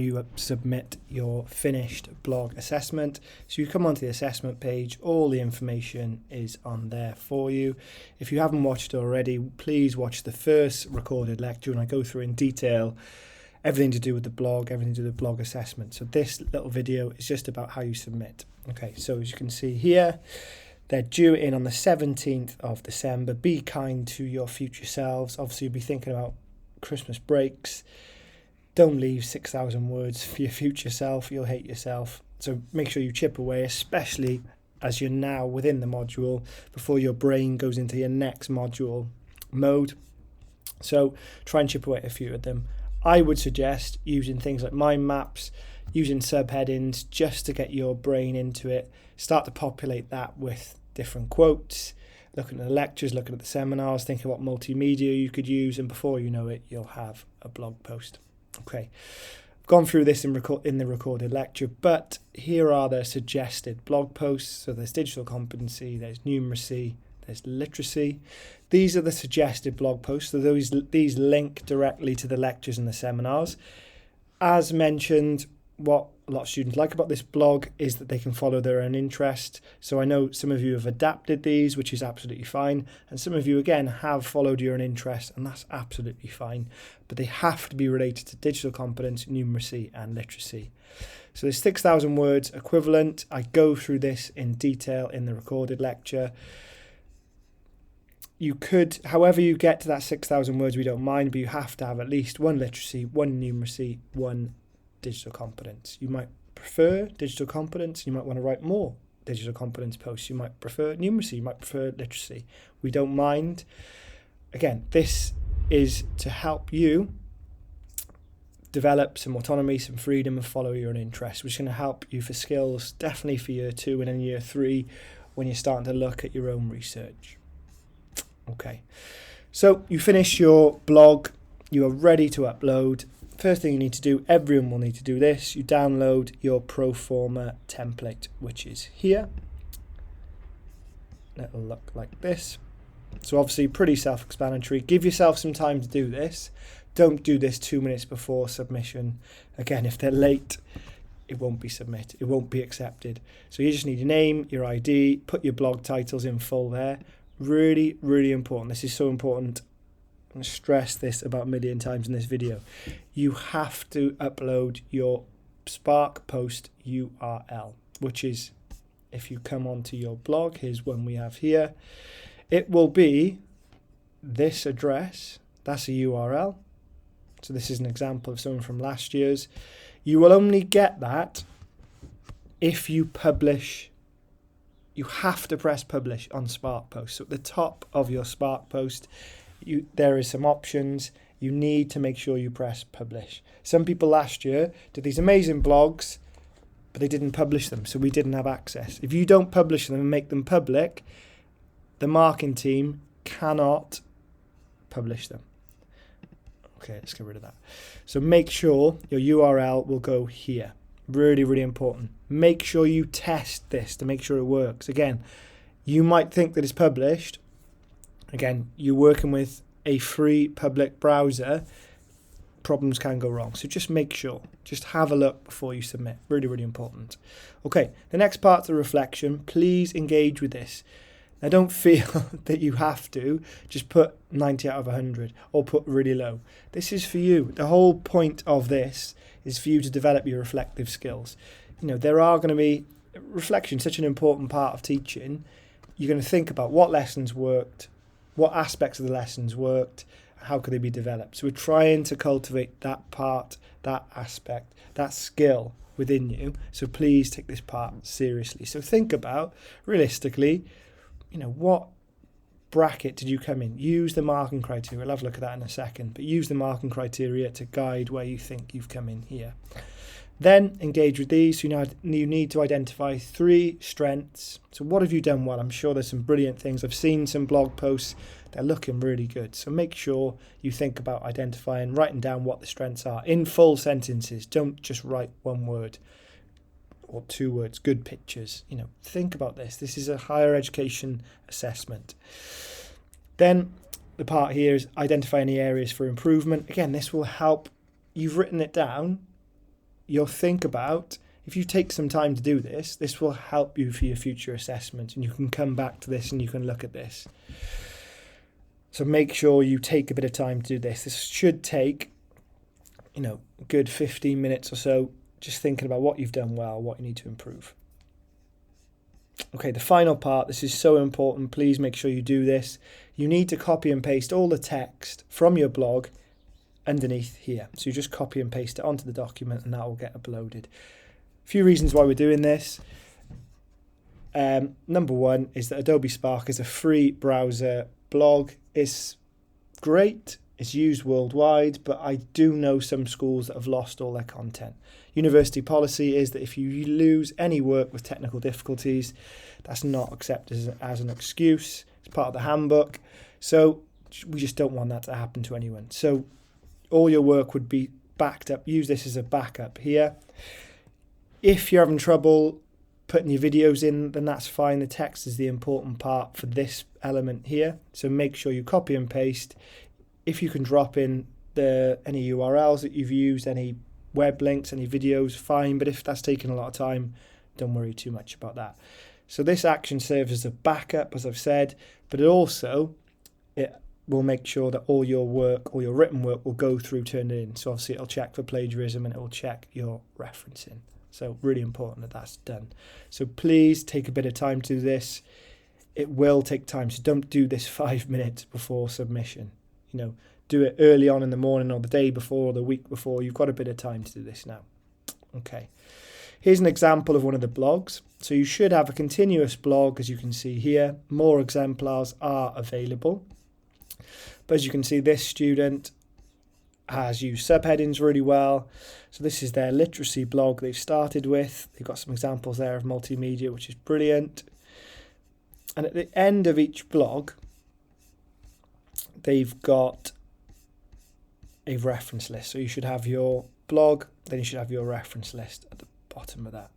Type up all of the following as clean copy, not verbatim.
You submit your finished blog assessment. So you come onto the assessment page, all the information is on there for you. If you haven't watched it already, please watch the first recorded lecture, and I go through in detail everything to do with the blog, everything to do with the blog assessment. So this little video is just about how you submit. Okay, so as you can see here, they're due in on the 17th of December. Be kind to your future selves. Obviously, you'll be thinking about Christmas breaks. Don't leave 6,000 words for your future self. You'll hate yourself. So make sure you chip away, especially as you're now within the module, before your brain goes into your next module mode. So try and chip away at a few of them. I would suggest using things like mind maps, using subheadings just to get your brain into it. Start to populate that with different quotes, looking at the lectures, looking at the seminars, thinking what multimedia you could use, and before you know it, you'll have a blog post. Okay, I've gone through this in the recorded lecture, but here are the suggested blog posts. So there's digital competency, there's numeracy, there's literacy. These are the suggested blog posts. So these link directly to the lectures and the seminars. As mentioned, what a lot of students like about this blog is that they can follow their own interest. So I know some of you have adapted these, which is absolutely fine. And some of you, again, have followed your own interest, and that's absolutely fine. But they have to be related to digital competence, numeracy, and literacy. So there's 6,000 words equivalent. I go through this in detail in the recorded lecture. You could, however you get to that 6,000 words, we don't mind, but you have to have at least one literacy, one numeracy, one digital competence. You might prefer digital competence, you might want to write more digital competence posts. You might prefer numeracy, you might prefer literacy. We don't mind. Again, this is to help you develop some autonomy, some freedom, and follow your own interests, which is going to help you for skills, definitely for year 2 and in year 3 when you're starting to look at your own research. Okay, so you finish your blog, you are ready to upload. First thing you need to do, everyone will need to do this, you download your pro forma template, which is here. It'll look like this. So obviously pretty self-explanatory. Give yourself some time to do this. Don't do this 2 minutes before submission. Again, if they're late, it won't be submitted. It won't be accepted. So you just need your name, your ID, put your blog titles in full there. Really, really important. This is so important. I'm going to stress this about a million times in this video. You have to upload your Spark post URL, which is, if you come onto your blog, here's one we have here. It will be this address. That's a URL. So this is an example of someone from last year's. You will only get that if you publish. You have to press publish on Spark post. So at the top of your Spark post, there is some options. You need to make sure you press publish. Some people last year did these amazing blogs, but they didn't publish them, so we didn't have access. If you don't publish them and make them public, the marking team cannot publish them. Okay, let's get rid of that. So make sure your URL will go here. Really, really important. Make sure you test this to make sure it works. Again, you might think that it's published. Again, you're working with a free public browser. Problems can go wrong. So just make sure. Just have a look before you submit. Really, really important. Okay, the next part's the reflection. Please engage with this. Now, don't feel that you have to just put 90 out of 100 or put really low. This is for you. The whole point of this is for you to develop your reflective skills. You know, there are going to be reflection, such an important part of teaching. You're going to think about what lessons worked, what aspects of the lessons worked, how could they be developed. So we're trying to cultivate that part, that aspect, that skill within you. So please take this part seriously. So think about, realistically, you know, what bracket did you come in? Use the marking criteria. We'll have a look at that in a second, but use the marking criteria to guide where you think you've come in here. Then engage with these. You need to identify 3 strengths. So what have you done well? I'm sure there's some brilliant things. I've seen some blog posts. They're looking really good. So make sure you think about identifying, writing down what the strengths are in full sentences. Don't just write 1 word or 2 words. Good pictures. You know, think about this. This is a higher education assessment. Then the part here is identify any areas for improvement. Again, this will help. You've written it down. you'll think about, if you take some time to do this, this will help you for your future assessment, and you can come back to this and you can look at this. So make sure you take a bit of time to do this. This should take, a good 15 minutes or so, just thinking about what you've done well, what you need to improve. Okay, the final part, this is so important. Please make sure you do this. You need to copy and paste all the text from your blog underneath here. So you just copy and paste it onto the document and that will get uploaded. A few reasons why we're doing this. Number one is that Adobe Spark is a free browser blog. It's great. It's used worldwide, but I do know some schools that have lost all their content. University policy is that if you lose any work with technical difficulties, that's not accepted as an excuse. It's part of the handbook. So we just don't want that to happen to anyone. So all your work would be backed up. Use this as a backup here. If you're having trouble putting your videos in, then that's fine. The text is the important part for this element here. So make sure you copy and paste. If you can drop in any URLs that you've used, any web links, any videos, fine. But if that's taking a lot of time, don't worry too much about that. So this action serves as a backup, as I've said, but it will make sure that all your work, all your written work will go through turned in. So obviously it'll check for plagiarism and it will check your referencing. So really important that that's done. So please take a bit of time to do this. It will take time. So don't do this 5 minutes before submission. Do it early on in the morning or the day before or the week before. You've got a bit of time to do this now. Okay. Here's an example of one of the blogs. So you should have a continuous blog, as you can see here. More exemplars are available. But as you can see, this student has used subheadings really well. So this is their literacy blog they've started with. They've got some examples there of multimedia, which is brilliant. And at the end of each blog, they've got a reference list. So you should have your blog, then you should have your reference list at the bottom of that.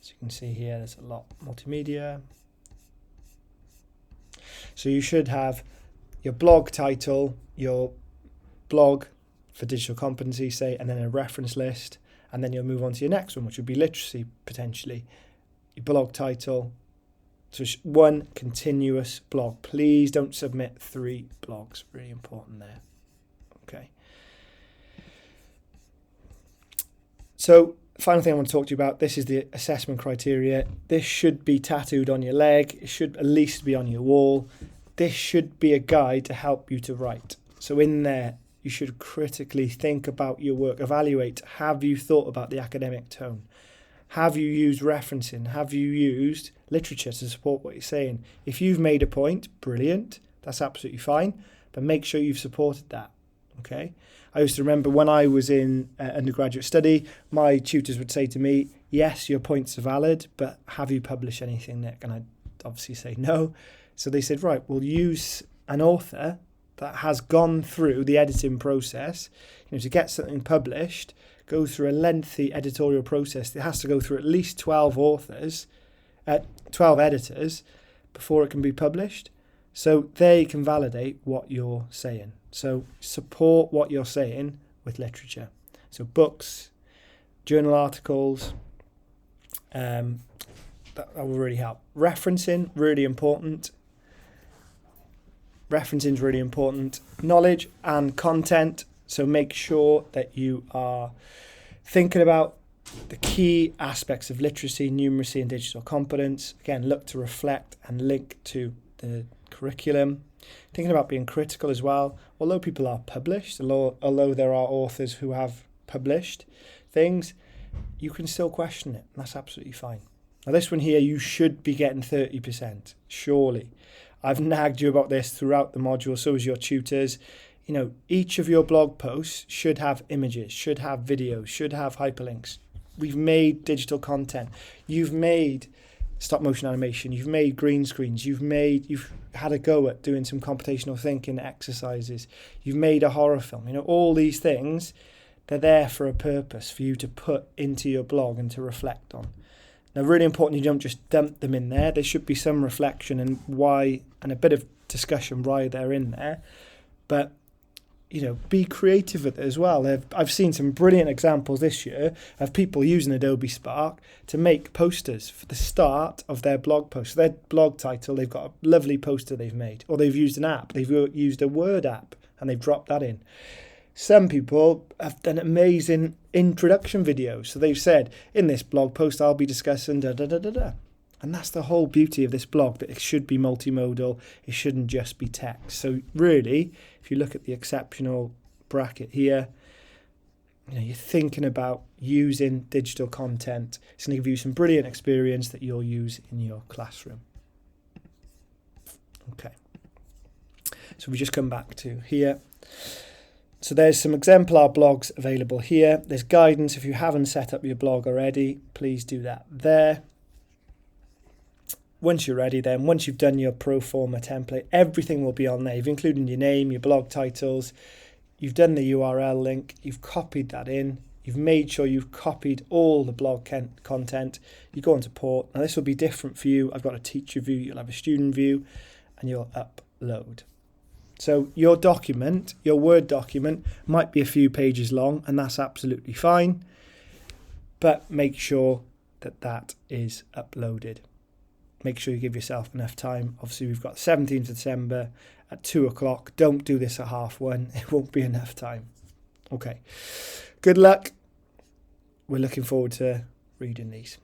As you can see here, there's a lot multimedia. So you should have your blog title, your blog for digital competency, say, and then a reference list, and then you'll move on to your next one, which would be literacy, potentially. Your blog title. So one continuous blog. Please don't submit 3 blogs. Really important there. Okay. So final thing I want to talk to you about, this is the assessment criteria. This should be tattooed on your leg. It should at least be on your wall. This should be a guide to help you to write. So in there, you should critically think about your work. Evaluate, have you thought about the academic tone? Have you used referencing? Have you used literature to support what you're saying? If you've made a point, brilliant. That's absolutely fine. But make sure you've supported that. Okay. I used to remember when I was in undergraduate study, my tutors would say to me, yes, your points are valid, but have you published anything, Nick? And I'd obviously say no. So they said, right, we'll use an author that has gone through the editing process. To get something published, go through a lengthy editorial process. It has to go through at least 12 editors before it can be published. So they can validate what you're saying. So support what you're saying with literature. So books, journal articles, that will really help. Referencing, really important. Referencing is really important. Knowledge and content. So make sure that you are thinking about the key aspects of literacy, numeracy, and digital competence. Again, look to reflect and link to the curriculum. Thinking about being critical as well. Although people are published, although there are authors who have published things, you can still question it. And that's absolutely fine. Now this one here, you should be getting 30%, surely. I've nagged you about this throughout the module, so as your tutors. Each of your blog posts should have images, should have videos, should have hyperlinks. We've made digital content. You've made stop motion animation. You've made green screens. You've had a go at doing some computational thinking exercises. You've made a horror film. All these things, they're there for a purpose, for you to put into your blog and to reflect on. Now, really important, you don't just dump them in there. There should be some reflection and why, and a bit of discussion why they're in there. But be creative with it as well. I've seen some brilliant examples this year of people using Adobe Spark to make posters for the start of their blog post. Their blog title, they've got a lovely poster they've made, or they've used an app. They've used a Word app and they've dropped that in. Some people have done amazing introduction videos. So they've said, in this blog post, I'll be discussing da da da da da. And that's the whole beauty of this blog, that it should be multimodal. It shouldn't just be text. So really, if you look at the exceptional bracket here, you're thinking about using digital content. It's going to give you some brilliant experience that you'll use in your classroom. Okay. So we just come back to here. So there's some exemplar blogs available here. There's guidance. If you haven't set up your blog already, please do that there. Once you're ready, then once you've done your pro forma template, everything will be on there. You've included your name, your blog titles, you've done the URL link, you've copied that in, you've made sure you've copied all the blog content. You go onto port. Now this will be different for you. I've got a teacher view, you'll have a student view, and you'll upload. So your document, your Word document, might be a few pages long, and that's absolutely fine. But make sure that that is uploaded. Make sure you give yourself enough time. Obviously, we've got 17th of December at 2 o'clock. Don't do this at 1:30. It won't be enough time. Okay. Good luck. We're looking forward to reading these.